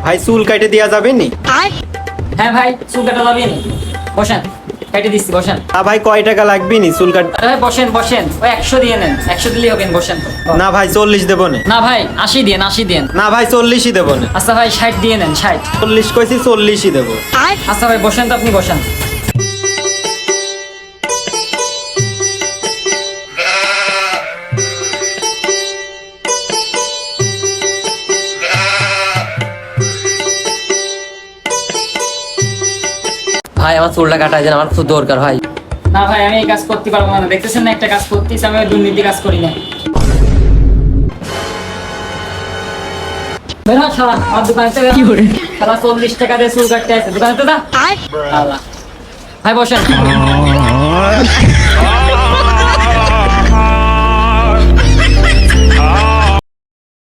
ভাই চুল কাটে দেওয়া যাবে নি? হ্যাঁ ভাই, চুল কাটা যাবে নি? বসেন, কেটে দিচ্ছি, বসেন। ভাই কয় টাকা লাগবে নি চুল কাট? আরে ভাই বসেন বসেন, ওই 100 দিয়ে নেন, 100 দিলেই হবে, বসেন। না ভাই 40 দেবো না। না ভাই 80 দিন, 80 দিন। না ভাই 40ই দেবো না। আচ্ছা ভাই 60 দিয়ে নেন, 60। 40 কইছি 40ই দেবো। আচ্ছা ভাই বসেন তো, আপনি বসেন। ভাই আমার চুলটা কাটাই দেন, আমার খুব দরকার ভাই। না ভাই আমি এই কাজ করতে পারবো না, দেখতেছেন না একটা কাজ করতেছি, আমি ওই দুর্নীতি কাজ করি না। বের হ শালা, আমার দোকানে তো কি করে শালা 40 টাকা দিয়ে চুল কাটতে আছে, দোকানে তো দা। শালা ভাই বসেন।